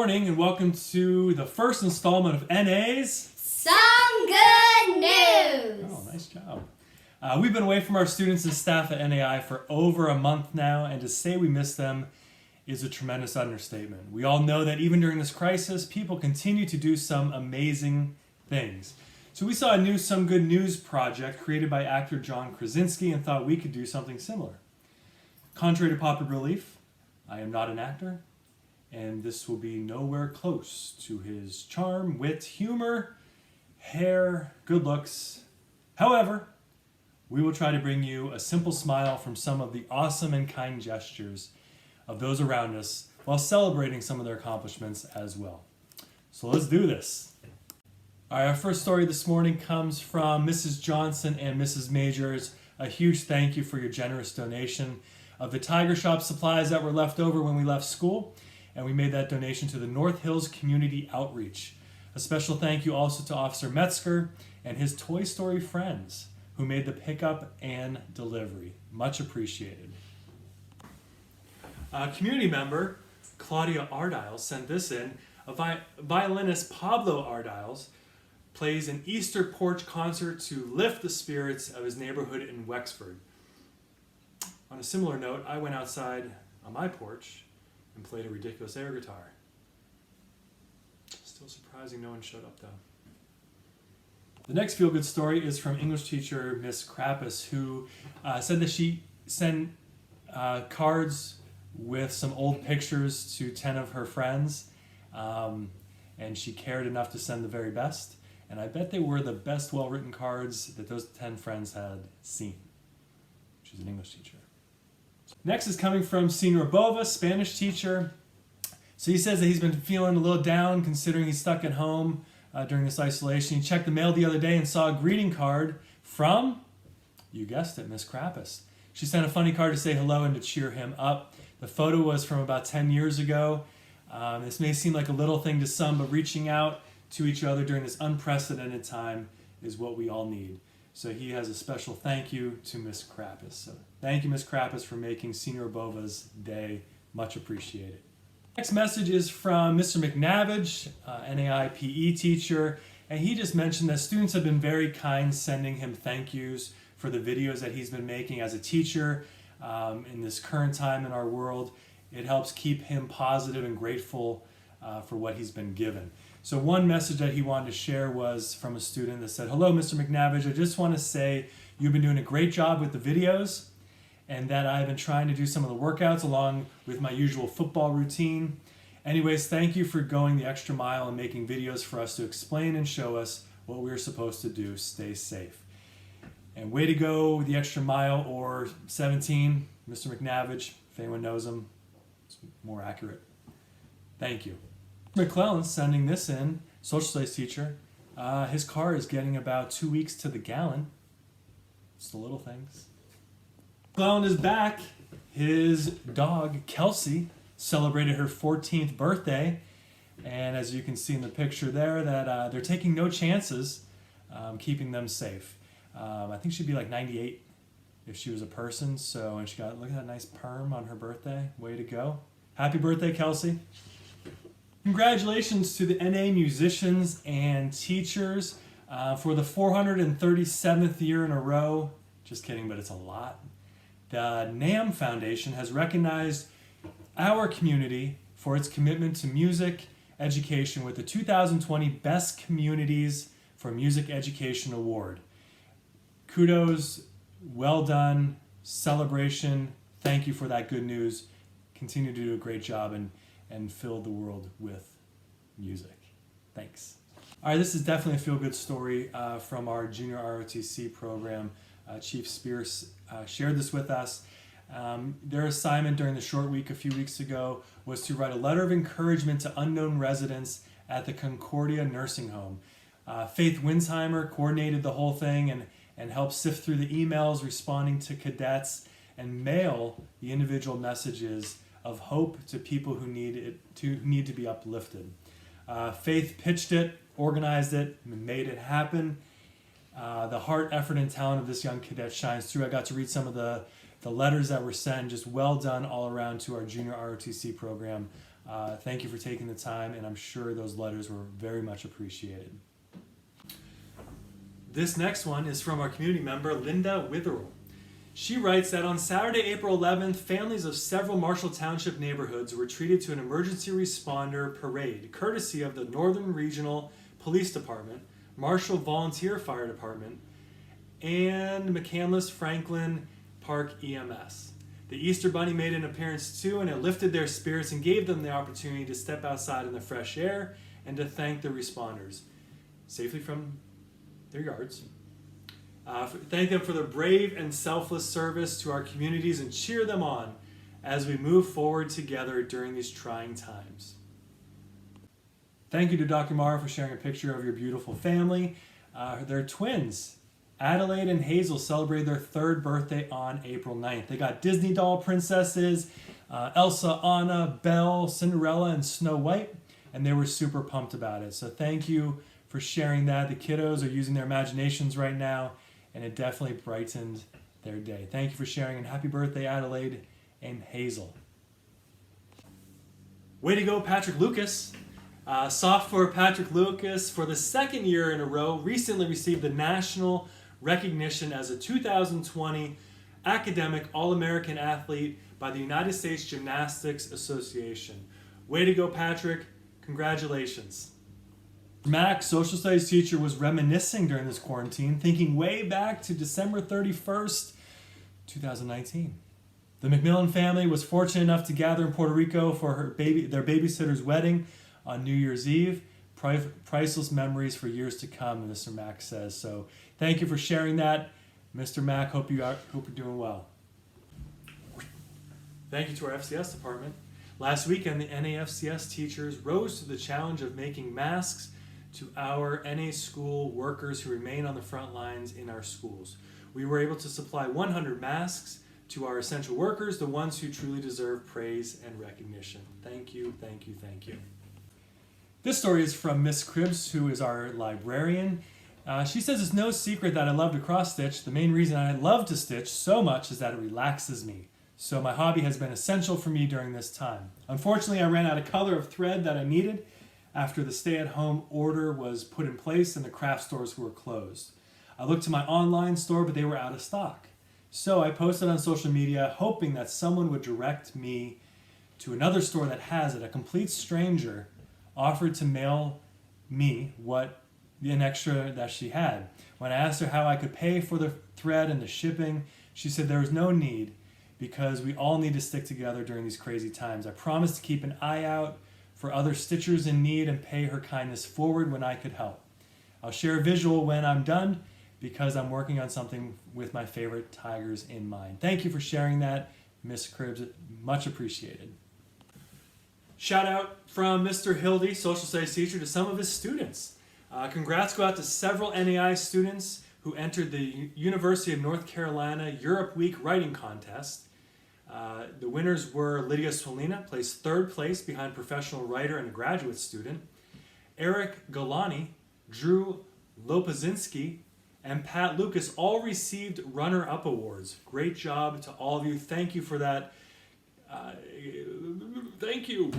morning and welcome to the first installment of NA's Some Good News! Oh, nice job. We've been away from our students and staff at NAI for over a month now, and to say we miss them is a tremendous understatement. We all know that even during this crisis, people continue to do some amazing things. So we saw a new Some Good News project created by actor John Krasinski and thought we could do something similar. Contrary to popular belief, I am not an actor, and this will be nowhere close to his charm, wit, humor, hair, good looks. However, we will try to bring you a simple smile from some of the awesome and kind gestures of those around us while celebrating some of their accomplishments as well. So let's do this. All right, our first story this morning comes from Mrs. Johnson and Mrs. Majors. A huge thank you for your generous donation of the Tiger Shop supplies that were left over when we left school, and we made that donation to the North Hills Community Outreach. A special thank you also to Officer Metzger and his Toy Story friends who made the pickup and delivery. Much appreciated. A community member, Claudia Ardiles, sent this in. Violinist Pablo Ardiles plays an Easter porch concert to lift the spirits of his neighborhood in Wexford. On a similar note, I went outside on my porch and played a ridiculous air guitar. Still surprising no one showed up though. The next feel-good story is from English teacher Miss Krappus, who said that she sent cards with some old pictures to 10 of her friends, and she cared enough to send the very best. And I bet they were the best well-written cards that those 10 friends had seen. She's an English teacher. Next is coming from Senor Bova, Spanish teacher. So he says that he's been feeling a little down considering he's stuck at home during this isolation. He checked the mail the other day and saw a greeting card from, you guessed it, Miss Krappus. She sent a funny card to say hello and to cheer him up. The photo was from about 10 years ago. This may seem like a little thing to some, but reaching out to each other during this unprecedented time is what we all need. So he has a special thank you to Miss Krappus. So thank you, Miss Krappus, for making Senor Bova's day. Much appreciated. Next message is from Mr. McNavage, NAI PE teacher, and he just mentioned that students have been very kind sending him thank yous for the videos that he's been making as a teacher in this current time in our world. It helps keep him positive and grateful for what he's been given. So one message that he wanted to share was from a student that said, "Hello, Mr. McNavage. I just want to say you've been doing a great job with the videos and that I've been trying to do some of the workouts along with my usual football routine. Anyways, thank you for going the extra mile and making videos for us to explain and show us what we're supposed to do. Stay safe." And way to go the extra mile, or 17, Mr. McNavage, if anyone knows him, it's more accurate. Thank you. McClellan sending this in, social studies teacher. His car is getting about 2 weeks to the gallon. It's the little things. McClellan is back. His dog, Kelsey, celebrated her 14th birthday. And as you can see in the picture there, that they're taking no chances keeping them safe. I think she'd be like 98 if she was a person. So, and she got, look at that nice perm on her birthday. Way to go. Happy birthday, Kelsey. Congratulations to the NA musicians and teachers for the 437th year in a row. Just kidding, but it's a lot. The NAM Foundation has recognized our community for its commitment to music education with the 2020 Best Communities for Music Education Award. Kudos, well done, celebration. Thank you for that good news. Continue to do a great job and fill the world with music. Thanks. All right, this is definitely a feel-good story from our junior ROTC program. Chief Spears shared this with us. Their assignment during the short week a few weeks ago was to write a letter of encouragement to unknown residents at the Concordia Nursing Home. Faith Winsheimer coordinated the whole thing and helped sift through the emails responding to cadets and mail the individual messages of hope to people who need to be uplifted. Faith pitched it, organized it, made it happen. The heart, effort, and talent of this young cadet shines through. I got to read some of the letters that were sent. Just well done all around to our junior ROTC program. Thank you for taking the time, and I'm sure those letters were very much appreciated. This next one is from our community member, Linda Witherell. She writes that on Saturday, April 11th, families of several Marshall Township neighborhoods were treated to an emergency responder parade, courtesy of the Northern Regional Police Department, Marshall Volunteer Fire Department, and McCandless Franklin Park EMS. The Easter Bunny made an appearance too, and it lifted their spirits and gave them the opportunity to step outside in the fresh air and to thank the responders safely from their yards. Thank them for their brave and selfless service to our communities and cheer them on as we move forward together during these trying times. Thank you to Dr. Mara for sharing a picture of your beautiful family. They're twins. Adelaide and Hazel celebrated their 3rd birthday on April 9th. They got Disney doll princesses, Elsa, Anna, Belle, Cinderella, and Snow White, and they were super pumped about it. So thank you for sharing that. The kiddos are using their imaginations right now, and it definitely brightened their day. Thank you for sharing, and happy birthday, Adelaide and Hazel. Way to go, Patrick Lucas. Sophomore Patrick Lucas, for the 2nd year in a row, recently received the national recognition as a 2020 Academic All-American Athlete by the United States Gymnastics Association. Way to go, Patrick. Congratulations. Mac, social studies teacher, was reminiscing during this quarantine, thinking way back to December 31st, 2019. The McMillan family was fortunate enough to gather in Puerto Rico for their babysitter's wedding on New Year's Eve. Priceless memories for years to come, Mr. Mac says. So thank you for sharing that, Mr. Mac. Hope you're doing well. Thank you to our FCS department. Last weekend, the NAFCS teachers rose to the challenge of making masks to our NA school workers who remain on the front lines in our schools. We were able to supply 100 masks to our essential workers, the ones who truly deserve praise and recognition. Thank you, thank you, thank you. This story is from Miss Cribbs, who is our librarian. She says it's no secret that I love to cross-stitch. The main reason I love to stitch so much is that it relaxes me. So my hobby has been essential for me during this time. Unfortunately, I ran out of color of thread that I needed after the stay-at-home order was put in place and the craft stores were closed. I looked to my online store, but they were out of stock. So I posted on social media, hoping that someone would direct me to another store that has it. A complete stranger offered to mail me an extra that she had. When I asked her how I could pay for the thread and the shipping, she said there was no need because we all need to stick together during these crazy times. I promised to keep an eye out for other stitchers in need and pay her kindness forward when I could help. I'll share a visual when I'm done because I'm working on something with my favorite tigers in mind. Thank you for sharing that, Miss Cribbs. Much appreciated. Shout out from Mr. Hildy, social studies teacher, to some of his students. Congrats go out to several NAI students who entered the University of North Carolina Europe Week Writing Contest. The winners were Lydia Solina, placed 3rd place behind professional writer and a graduate student. Eric Galani, Drew Lopazinski, and Pat Lucas all received runner-up awards. Great job to all of you. Thank you for that. Thank you.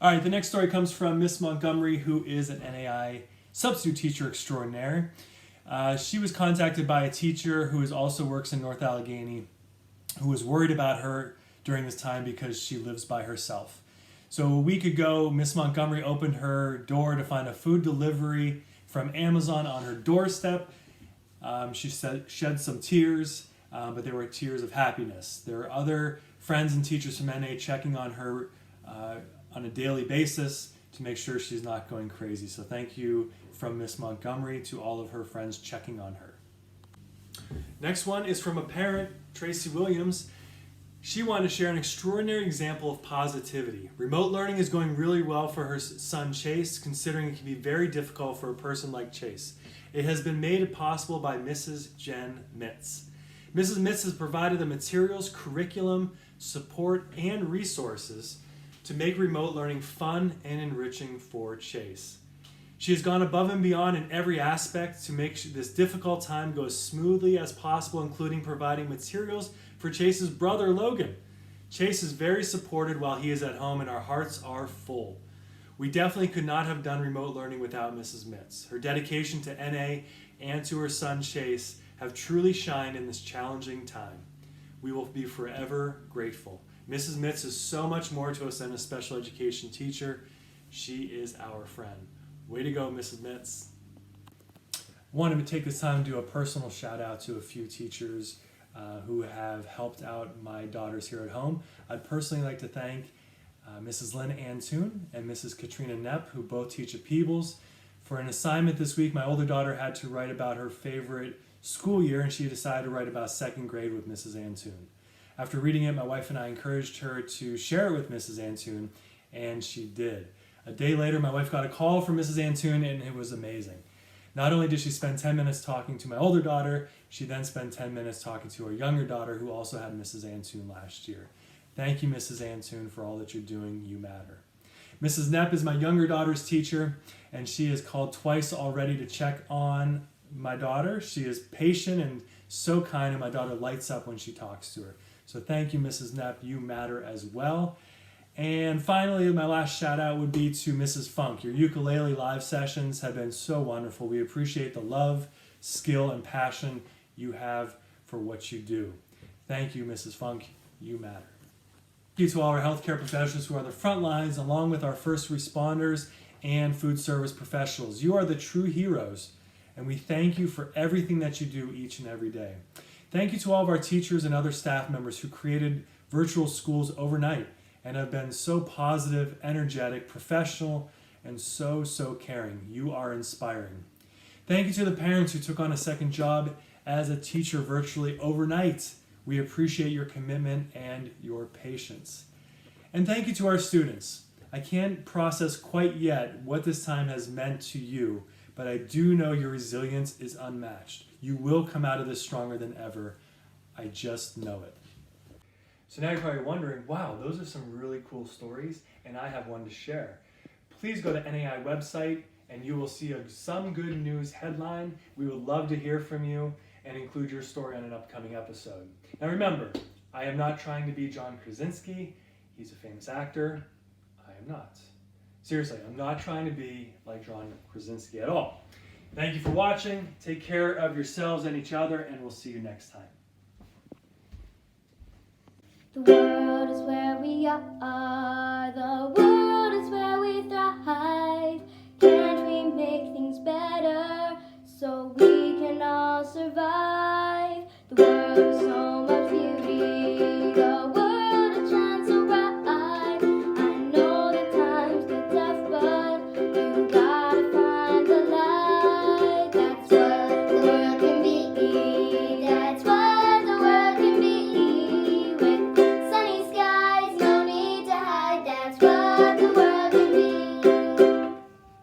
All right, the next story comes from Miss Montgomery, who is an NAI substitute teacher extraordinaire. She was contacted by a teacher who also works in North Allegheny, who was worried about her during this time because she lives by herself. So a week ago, Miss Montgomery opened her door to find a food delivery from Amazon on her doorstep. She shed some tears, but they were tears of happiness. There are other friends and teachers from NA checking on her on a daily basis to make sure she's not going crazy. So thank you from Miss Montgomery to all of her friends checking on her. Next one is from a parent, Tracy Williams. She wanted to share an extraordinary example of positivity. Remote learning is going really well for her son Chase, considering it can be very difficult for a person like Chase. It has been made possible by Mrs. Jen Mitz. Mrs. Mitz has provided the materials, curriculum, support, and resources to make remote learning fun and enriching for Chase. She has gone above and beyond in every aspect to make this difficult time go as smoothly as possible, including providing materials for Chase's brother Logan Chase is very supported while he is at home, and our hearts are full. We definitely could not have done remote learning without Mrs. Mitz. Her dedication to NA and to her son Chase have truly shined in this challenging time. We will be forever grateful. Mrs. Mitz is so much more to us than a special education teacher. She is our friend. Way to go, Mrs. Mitz. Wanted to take this time to do a personal shout out to a few teachers who have helped out my daughters here at home. I'd personally like to thank Mrs. Lynn Antoon and Mrs. Katrina Knepp, who both teach at Peebles. For an assignment this week, my older daughter had to write about her favorite school year, and she decided to write about second grade with Mrs. Antoon. After reading it, my wife and I encouraged her to share it with Mrs. Antoon, and she did. A day later, my wife got a call from Mrs. Antoon, and it was amazing. Not only did she spend 10 minutes talking to my older daughter, she then spent 10 minutes talking to her younger daughter, who also had Mrs. Antoon last year. Thank you, Mrs. Antoon, for all that you're doing. You matter. Mrs. Knepp is my younger daughter's teacher, and she has called twice already to check on my daughter. She is patient and so kind, and my daughter lights up when she talks to her. So thank you, Mrs. Knepp. You matter as well. And finally, my last shout out would be to Mrs. Funk. Your ukulele live sessions have been so wonderful. We appreciate the love, skill, and passion you have for what you do. Thank you, Mrs. Funk. You matter. Thank you to all our healthcare professionals who are the front lines, along with our first responders and food service professionals. You are the true heroes, and we thank you for everything that you do each and every day. Thank you to all of our teachers and other staff members who created virtual schools overnight and have been so positive, energetic, professional, and so caring. You are inspiring. Thank you to the parents who took on a second job as a teacher virtually overnight. We appreciate your commitment and your patience. And thank you to our students. I can't process quite yet what this time has meant to you, but I do know your resilience is unmatched. You will come out of this stronger than ever. I just know it. So now you're probably wondering, wow, those are some really cool stories, and I have one to share. Please go to NAI website, and you will see some good news headline. We would love to hear from you and include your story on an upcoming episode. Now remember, I am not trying to be John Krasinski. He's a famous actor. I am not. Seriously, I'm not trying to be like John Krasinski at all. Thank you for watching. Take care of yourselves and each other, and we'll see you next time. The world is where we are. The world is where we thrive. Can't we make things better so we can all survive? The world is so